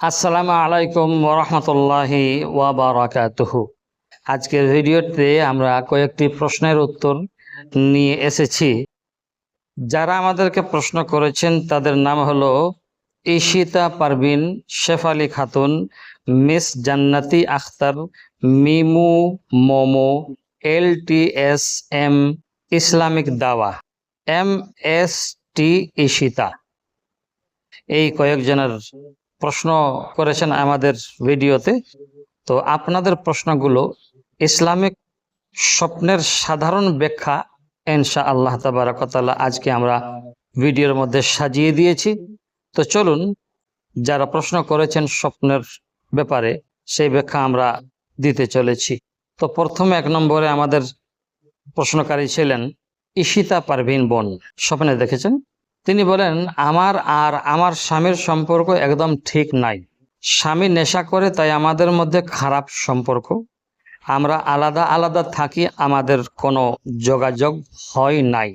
আসসালামু আলাইকুম ওরহমতুল্লাহি ওয়াবারাকাতুহু। আজকের ভিডিওতে আমরা কয়েকটি প্রশ্নের উত্তর নিয়ে এসেছি। যারা আমাদেরকে প্রশ্ন করেছেন তাদের নাম হলো ঈশিতা পারভিন, শেফালি খাতুন, মিস জান্নাতি আখতার, মিমু, মোমো, LTSM, ইসলামিক দাওয়া, MST ঈশিতা। এই কয়েকজনের প্রশ্ন করেছেন আমাদের ভিডিওতে। তো আপনাদের প্রশ্নগুলো ইসলামিক স্বপ্নের সাধারণ ব্যাখ্যা ইনশাআল্লাহ তাবারাক ওয়া তাআলা আজকে আমরা ভিডিওর মধ্যে সাজিয়ে দিয়েছি। তো চলুন, যারা প্রশ্ন করেছেন স্বপ্নের ব্যাপারে সেই ব্যাখ্যা আমরা দিতে চলেছি। তো প্রথমে 1 নম্বরে আমাদের প্রশ্নকারী ছিলেন ঈশিতা পারভিন বোন। স্বপ্নে দেখেছেন, তিনি বলেন, আমার আর আমার স্বামীর সম্পর্ক একদম ঠিক নাই। স্বামী নেশা করে, তাই আমাদের মধ্যে খারাপ সম্পর্ক। আমরা আলাদা আলাদা থাকি, আমাদের কোনো যোগাযোগ হয় নাই।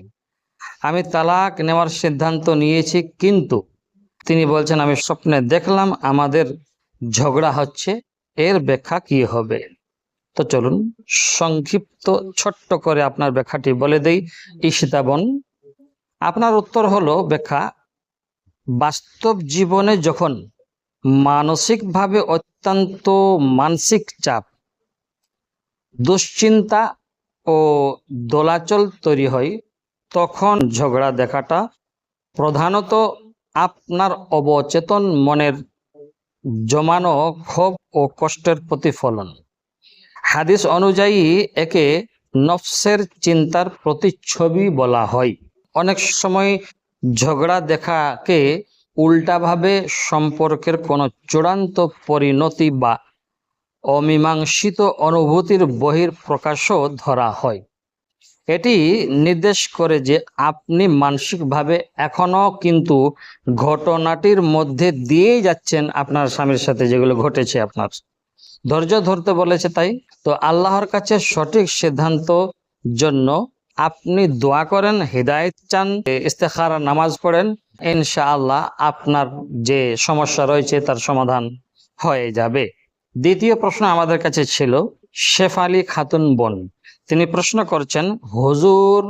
আমি তালাক নেওয়ার সিদ্ধান্ত নিয়েছি, কিন্তু তিনি বলছেন আমি স্বপ্নে দেখলাম আমাদের ঝগড়া হচ্ছে, এর ব্যাখ্যা কি হবে? তো চলুন সংক্ষিপ্ত ছোট্ট করে আপনার ব্যাখ্যাটি বলে দেই। ঈশিতা বোন, আপনার উত্তর হলো ব্যাখ্যা, বাস্তব জীবনে যখন মানসিকভাবে অত্যন্ত মানসিক চাপ, দুশ্চিন্তা ও দোলাচল তৈরি হয়, তখন ঝগড়া দেখাটা প্রধানত আপনার অবচেতন মনের জমানো ক্ষোভ ও কষ্টের প্রতিফলন। হাদিস অনুযায়ী একে নফসের চিন্তার প্রতিচ্ছবি বলা হয়। অনেক সময় ঝগড়া দেখাকে উল্টাভাবে সম্পর্কের কোনো চূড়ান্ত পরিণতি বা অমীমাংসিত অনুভূতির বহির প্রকাশও ধরা হয়। এটি নির্দেশ করে যে আপনি মানসিকভাবে এখনো কিন্তু ঘটনাটির মধ্যে দিয়েই যাচ্ছেন। আপনার স্বামীর সাথে যেগুলো ঘটেছে, আপনার ধৈর্য ধরতে বলেছে, তাই তো আল্লাহর কাছে সঠিক সিদ্ধান্ত জন্য আপনি দোয়া করেন, হিদায়াত চান, ইস্তেখারা নামাজ পড়েন, ইনশাআল্লাহ আপনার যে সমস্যা রয়েছে তার সমাধান হয়ে যাবে। দ্বিতীয় প্রশ্ন আমাদের কাছে ছিল শেফালি খাতুন বোন। তিনি প্রশ্ন করছেন, হুজুর,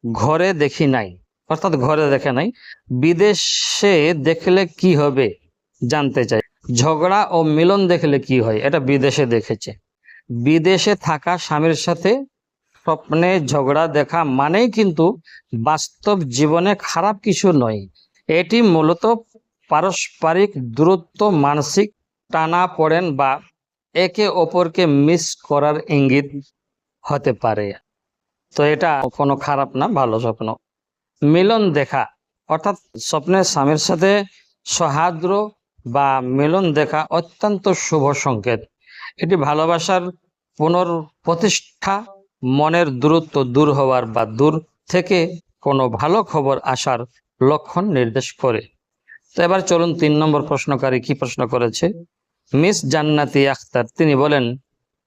ঘরে দেখি নাই, অর্থাৎ ঘরে দেখে নাই, বিদেশে দেখলে কি হবে জানতে চাই। ঝগড়া ও মিলন দেখলে কি হয়, এটা বিদেশে দেখেছে। বিদেশে থাকা স্বামীর সাথে স্বপ্নে ঝগড়া দেখা মানেই কিন্তু বাস্তব জীবনে খারাপ কিছু নয়। এটি মূলত পারস্পরিক দূরত্ব, মানসিক টানা পড়েন বা একে অপরকে মিস করার ইঙ্গিত হতে পারে। তো এটা কোনো খারাপ না, ভালো স্বপ্ন। মিলন দেখা অর্থাৎ স্বপ্নে স্বামীর সাথে সহাদ্র বা মিলন দেখা অত্যন্ত শুভ সংকেত। এটি ভালোবাসার পুনঃপ্রতিষ্ঠা, মনের দূরত্ব দূর হওয়ার বা দূর থেকে কোনো ভালো খবর আসার লক্ষণ নির্দেশ করে। তো এবার চলুন 3 নম্বর প্রশ্নকারী কি প্রশ্ন করেছে। মিস জান্নাতি আখতার, তিনি বলেন,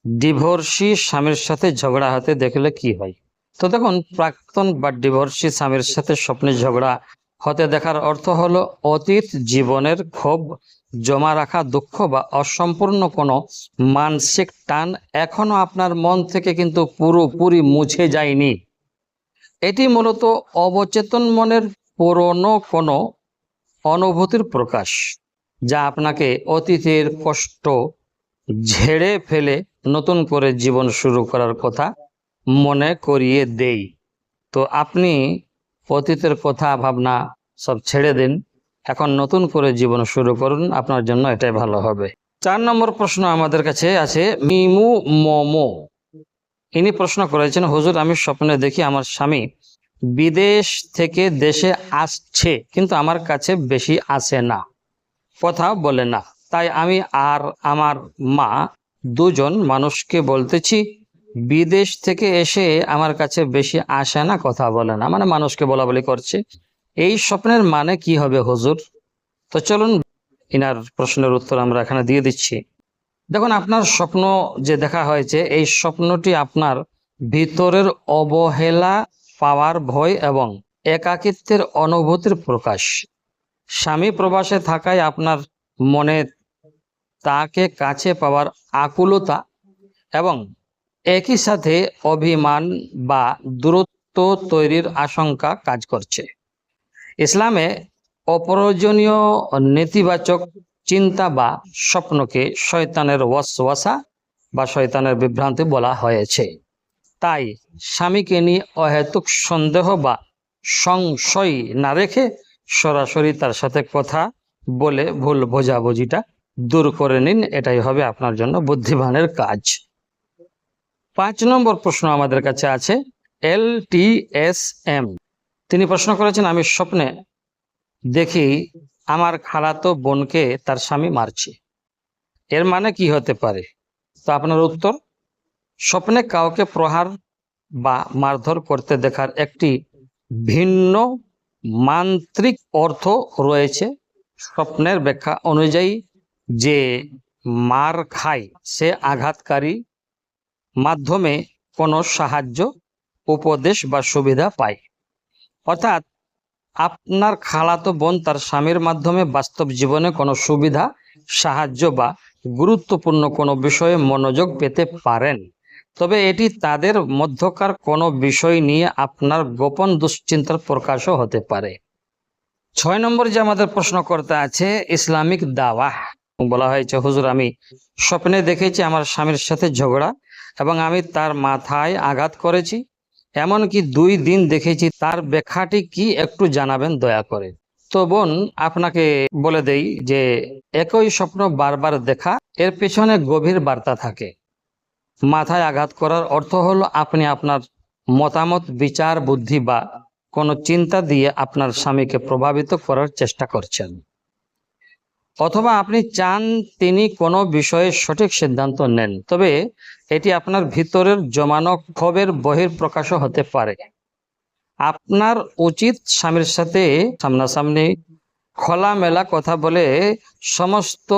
ডিভোর্সি স্বামীর সাথে ঝগড়া হতে দেখলে কি হয়? তো দেখুন, প্রাক্তন বা ডিভোর্সি স্বামীর সাথে স্বপ্নে ঝগড়া হতে দেখার অর্থ হলো অতীত জীবনের ক্ষোভ, জমা রাখা দুঃখ বা অসম্পূর্ণ কোনো মানসিক টান এখনো আপনার মন থেকে কিন্তু পুরোপুরি মুছে যায়নি। এটি মূলত অবচেতন মনের পুরনো কোনো অনুভূতির প্রকাশ, যা আপনাকে অতীতের কষ্ট ঝেড়ে ফেলে নতুন করে জীবন শুরু করার কথা মনে করিয়ে দেই। তো আপনি অতীতের কথা ভাবনা সব ছেড়ে দিন, এখন নতুন করে জীবন শুরু করুন, আপনার জন্য এটাই ভালো হবে। 4 নম্বর প্রশ্ন আমাদের কাছে আছে মিমু মোমো। ইনি প্রশ্ন করেছেন, হুজুর, আমি স্বপ্নে দেখি আমার স্বামী বিদেশ থেকে দেশে আসছে, কিন্তু আমার কাছে বেশি আসে না, কথা বলে না। তাই আমি আর আমার মা দুজন মানুষকে বলতেছি, বিদেশ থেকে এসে আমার কাছে বেশি আসে না, কথা বলে না, মানে মানুষকে বলা বলি করছে। এই স্বপ্নের মানে কি হবে হুজুর? তো চলুন ইনার প্রশ্নের উত্তর আমরা এখানে দিয়ে দিচ্ছি। দেখুন, আপনার স্বপ্ন যে দেখা হয়েছে, এই স্বপ্নটি আপনার ভিতরের অবহেলা পাওয়ার ভয় এবং একাকিত্বের অনুভূতির প্রকাশ। স্বামী প্রবাসে থাকায় আপনার মনে তাকে কাছে পাওয়ার আকুলতা এবং একই সাথে অভিমান বা দূরত্ব তৈরির আশঙ্কা কাজ করছে। ইসলামে অপ্রয়োজনীয় নেতিবাচক চিন্তা বা স্বপ্নকে শয়তানের ওয়াসওয়াসা বা শয়তানের বিভ্রান্তি বলা হয়েছে। তাই স্বামীকে নিয়ে অহেতুক সন্দেহ বা সংশয় না রেখে সরাসরি তার সাথে কথা বলে ভুল বোঝাবুঝিটা দূর করে নিন। এটাই হবে আপনার জন্য বুদ্ধিমানের কাজ। 5 নম্বর প্রশ্ন আমাদের কাছে আছে LTSM। তিনি প্রশ্ন করেছেন, আমি স্বপ্নে দেখি আমার খালাতো বোনকে তার স্বামী মারছে, এর মানে কি হতে পারে? তো আপনার উত্তর, স্বপ্নে কাউকে প্রহার বা মারধর করতে দেখার একটি ভিন্ন মান্ত্রিক অর্থ রয়েছে। স্বপ্নের ব্যাখ্যা অনুযায়ী যে মার খায় সে আঘাতকারী মাধ্যমে কোনো সাহায্য, উপদেশ বা সুবিধা পায়। অর্থাৎ আপনার খালাতো বোন তার স্বামীর মাধ্যমে বাস্তব জীবনে কোনো সুবিধা, সাহায্য বা গুরুত্বপূর্ণ কোনো বিষয়ে মনোযোগ পেতে পারেন। তবে এটি তাদের মধ্যকার কোনো বিষয় নিয়ে আপনার গোপন দুশ্চিন্তার প্রকাশও হতে পারে। 6 নম্বর যে আমাদের প্রশ্ন করতে আছে ইসলামিক দাওয়াহ। বলা হয়েছে, হুজুর আমি স্বপ্নে দেখেছি আমার স্বামীর সাথে ঝগড়া এবং আমি তার মাথায় আঘাত করেছি, এমনকি 2 দিন দেখেছি, তার ব্যাখ্যাটি কি একটু জানাবেন দয়া করে। তো বোন, আপনাকে বলে দেই যে একই স্বপ্ন বারবার দেখা এর পেছনে গভীর বার্তা থাকে। মাথায় আঘাত করার অর্থ হলো আপনি আপনার মতামত, বিচার, বুদ্ধি বা কোনো চিন্তা দিয়ে আপনার স্বামীকে প্রভাবিত করার চেষ্টা করছেন, অথবা আপনি চান তিনি কোনো বিষয়ে সঠিক সিদ্ধান্ত নেন। তবে এটি আপনার ভিতরের জমানো ক্ষোভের বহিঃপ্রকাশও হতে পারে। আপনার উচিত স্বামীর সাথে সামনাসামনি খোলামেলা কথা বলে সমস্ত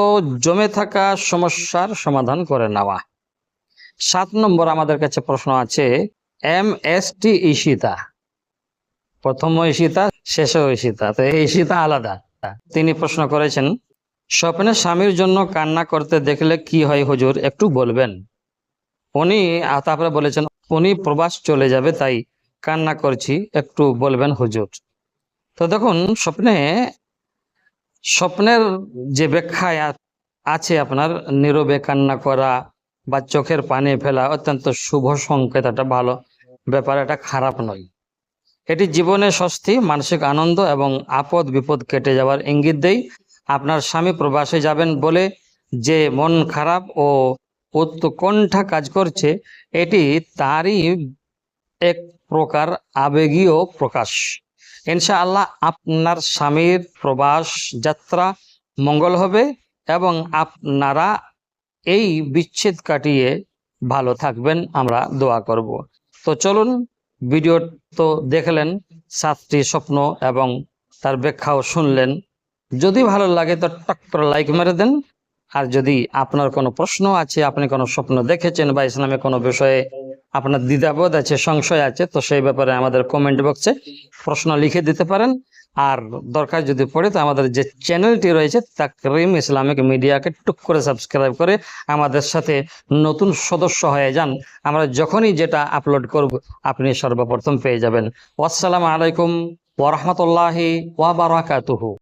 জমে থাকা সমস্যার সমাধান করে নেওয়া। 7 নম্বর আমাদের কাছে প্রশ্ন আছে MST ঈশিতা। প্রথম ঈশিতা, শেষ ঈশিতা, তো এই ঈশিতা আলাদা। তিনি প্রশ্ন করেছেন, স্বপ্নে স্বামীর জন্য কান্না করতে দেখলে কি হয় হুজুর, একটু বলবেন। উনি তারপরে বলেছেন উনি প্রবাস চলে যাবে, তাই কান্না করছি, একটু বলবেন হুজুর। তো দেখুন, স্বপ্নের যে ব্যাখ্যায় আছে আপনার নীরবে কান্না করা বা চোখের পানি ফেলা অত্যন্ত শুভ সংকেত, একটা ভালো ব্যাপার, এটা খারাপ নয়। এটি জীবনে স্বস্তি, মানসিক আনন্দ এবং আপদ বিপদ কেটে যাওয়ার ইঙ্গিত দেয়। আপনার স্বামী প্রবাসে যাবেন বলে যে মন খারাপ ও উৎকণ্ঠা কাজ করছে, এটি তারই এক প্রকার আবেগীয় প্রকাশ। ইনশাআল্লাহ আপনার স্বামীর প্রবাস যাত্রা মঙ্গল হবে এবং আপনারা এই বিচ্ছেদ কাটিয়ে ভালো থাকবেন, আমরা দোয়া করব। তো চলুন, ভিডিও তো দেখলেন, 7টি স্বপ্ন এবং তার ব্যাখ্যাও শুনলেন। যদি ভালো লাগে তো টক করে লাইক মেরে দেন। আর যদি আপনার কোনো প্রশ্ন আছে, আপনি কোনো স্বপ্ন দেখেছেন বা ইসলামে কোনো বিষয়ে আপনার দ্বিধাবোধ আছে, সংশয় আছে, তো সেই ব্যাপারে আমাদের কমেন্ট বক্সে প্রশ্ন লিখে দিতে পারেন। আর দরকার যদি পড়ে তো আমাদের যে চ্যানেলটি রয়েছে তাকরিম ইসলামিক মিডিয়াকে টুক করে সাবস্ক্রাইব করে আমাদের সাথে নতুন সদস্য হয়ে যান। আমরা যখনই যেটা আপলোড করব আপনি সর্বপ্রথম পেয়ে যাবেন। আসসালামু আলাইকুম ওয়া রাহমাতুল্লাহি ওয়া বারাকাতুহু।